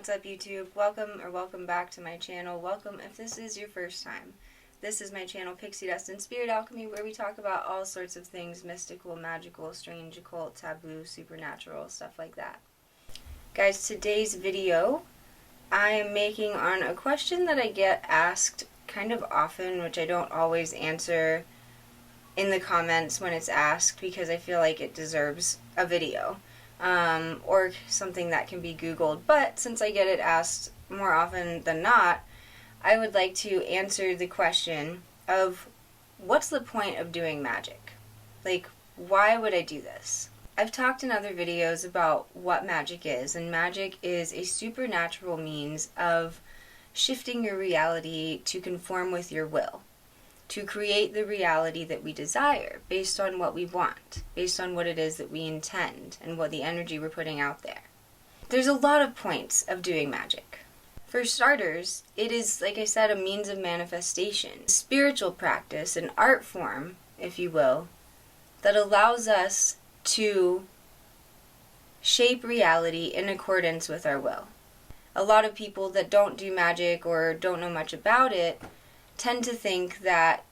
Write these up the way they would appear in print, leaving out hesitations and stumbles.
What's up, YouTube? Welcome back to my channel. Welcome if this is your first time. This is my channel, Pixie Dust and Spirit Alchemy, where we talk about all sorts of things mystical, magical, strange, occult, taboo, supernatural, stuff like that. Guys, today's video I am making on a question that I get asked kind of often, which I don't always answer in the comments when it's asked because I feel like it deserves a video. Or something that can be Googled, but since I get it asked more often than not, I would like to answer the question of what's the point of doing magic? Like, why would I do this? I've talked in other videos about what magic is, and magic is a supernatural means of shifting your reality to conform with your will, to create the reality that we desire based on what we want, based on what it is that we intend and what the energy we're putting out there. There's a lot of points of doing magic. For starters, it is, like I said, a means of manifestation, spiritual practice, an art form, if you will, that allows us to shape reality in accordance with our will. A lot of people that don't do magic or don't know much about it tend to think that,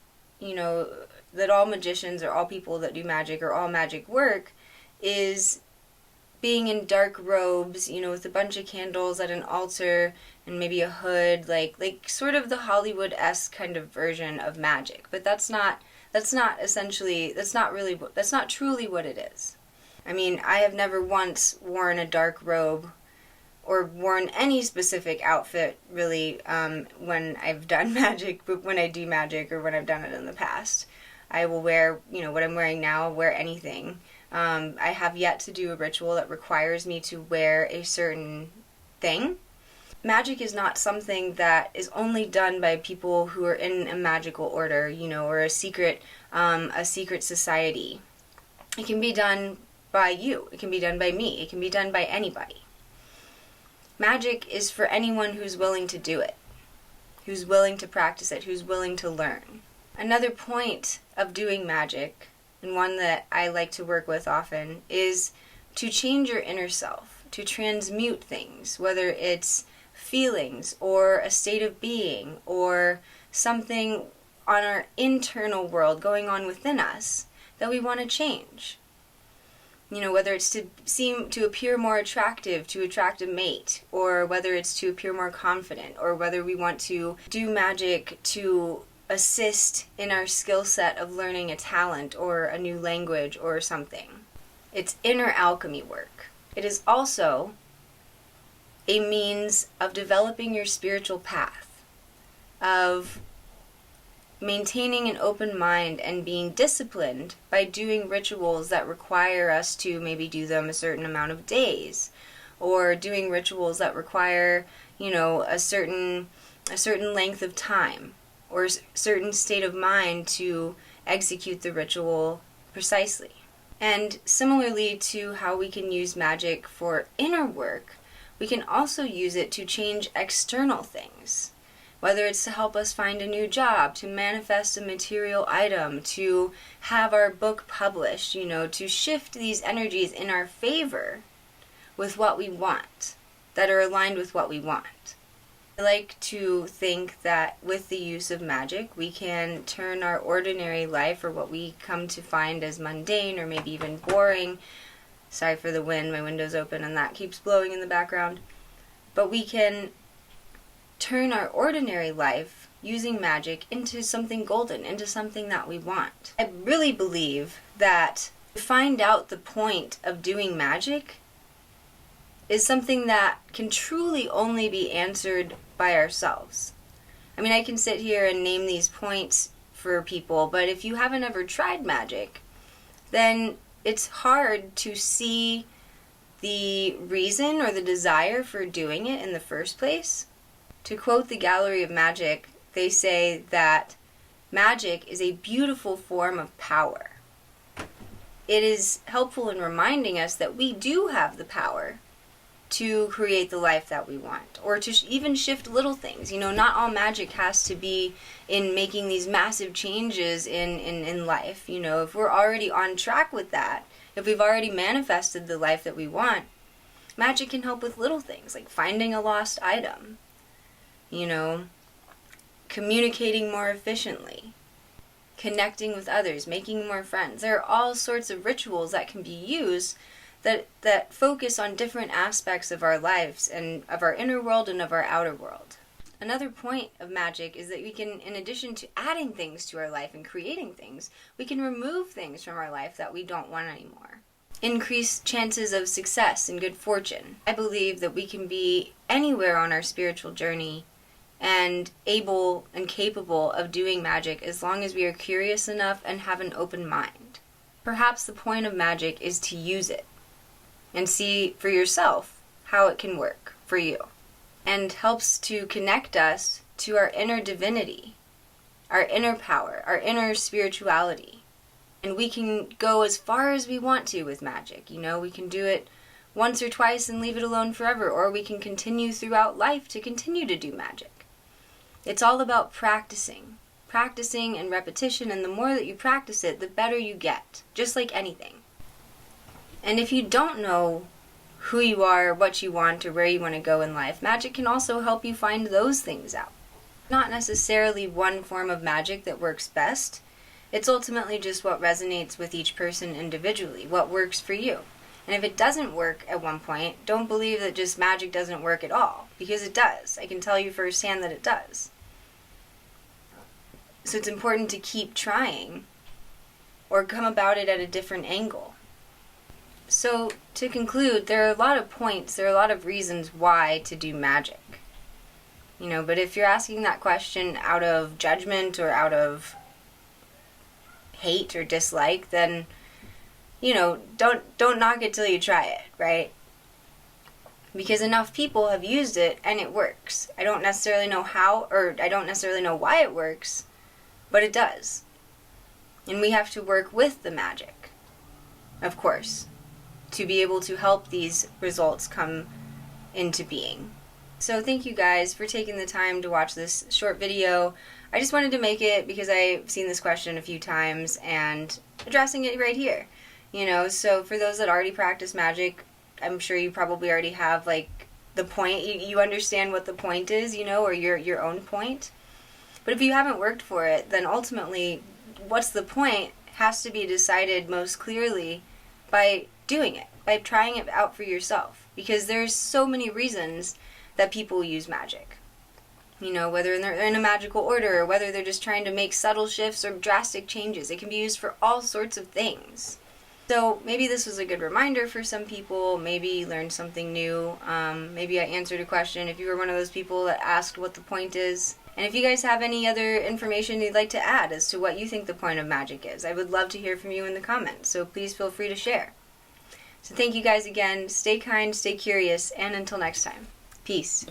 that all magicians or all people that do magic or all magic work is being in dark robes, with a bunch of candles at an altar and maybe a hood, like sort of the Hollywood-esque kind of version of magic. But that's not truly what it is. I mean, I have never once worn a dark robe or worn any specific outfit, really, when I've done magic, but when I do magic or when I've done it in the past. I will wear, what I'm wearing now, I'll wear anything. I have yet to do a ritual that requires me to wear a certain thing. Magic is not something that is only done by people who are in a magical order, or a secret society. It can be done by you. It can be done by me. It can be done by anybody. Magic is for anyone who's willing to do it, who's willing to practice it, who's willing to learn. Another point of doing magic, and one that I like to work with often, is to change your inner self, to transmute things, whether it's feelings or a state of being or something on our internal world going on within us that we want to change. Whether it's to appear more attractive, to attract a mate, or whether it's to appear more confident, or whether we want to do magic to assist in our skill set of learning a talent or a new language or something. It's inner alchemy work. It is also a means of developing your spiritual path, of maintaining an open mind and being disciplined by doing rituals that require us to maybe do them a certain amount of days, or doing rituals that require, a certain length of time or a certain state of mind to execute the ritual precisely. And similarly to how we can use magic for inner work, we can also use it to change external things. Whether it's to help us find a new job, to manifest a material item, to have our book published, to shift these energies in our favor with what we want, that are aligned with what we want. I like to think that with the use of magic, we can turn our ordinary life, or what we come to find as mundane or maybe even boring. Sorry for the wind, my window's open and that keeps blowing in the background. But we can turn our ordinary life using magic into something golden, into something that we want. I really believe that to find out the point of doing magic is something that can truly only be answered by ourselves. I mean, I can sit here and name these points for people, but if you haven't ever tried magic, then it's hard to see the reason or the desire for doing it in the first place. To quote the Gallery of Magic, they say that magic is a beautiful form of power. It is helpful in reminding us that we do have the power to create the life that we want, or to even shift little things. Not all magic has to be in making these massive changes in life. If we're already on track with that, if we've already manifested the life that we want, Magic can help with little things, like finding a lost item, you know, communicating more efficiently, connecting with others, making more friends. There are all sorts of rituals that can be used that focus on different aspects of our lives and of our inner world and of our outer world. Another point of magic is that we can, in addition to adding things to our life and creating things, we can remove things from our life that we don't want anymore. Increase chances of success and good fortune. I believe that we can be anywhere on our spiritual journey and able and capable of doing magic as long as we are curious enough and have an open mind. Perhaps the point of magic is to use it and see for yourself how it can work for you, and helps to connect us to our inner divinity, our inner power, our inner spirituality. And we can go as far as we want to with magic. You know, we can do it once or twice and leave it alone forever, or we can continue throughout life to continue to do magic. It's all about practicing and repetition, and the more that you practice it, the better you get, just like anything. And if you don't know who you are, what you want, or where you want to go in life, magic can also help you find those things out. Not necessarily one form of magic that works best. It's ultimately just what resonates with each person individually, what works for you. And if it doesn't work at one point, don't believe that just magic doesn't work at all, because it does. I can tell you firsthand that it does. So it's important to keep trying or come about it at a different angle. So to conclude, there are a lot of points, there are a lot of reasons why to do magic. You know, but if you're asking that question out of judgment or out of hate or dislike, then, you know, don't knock it till you try it, right? Because enough people have used it and it works. I don't necessarily know how, or I don't necessarily know why it works, but it does. And we have to work with the magic, of course, to be able to help these results come into being. So thank you guys for taking the time to watch this short video. I just wanted to make it because I've seen this question a few times and addressing it right here. You know, so for those that already practice magic, I'm sure you probably already have like the point, you understand what the point is, you know, or your own point. But if you haven't worked for it, then ultimately what's the point has to be decided most clearly by doing it, by trying it out for yourself. Because there's so many reasons that people use magic. You know, whether they're in a magical order or whether they're just trying to make subtle shifts or drastic changes. It can be used for all sorts of things. So maybe this was a good reminder for some people. Maybe you learned something new. Maybe I answered a question if you were one of those people that asked what the point is. And if you guys have any other information you'd like to add as to what you think the point of magic is, I would love to hear from you in the comments. So please feel free to share. So thank you guys again. Stay kind, stay curious, and until next time. Peace.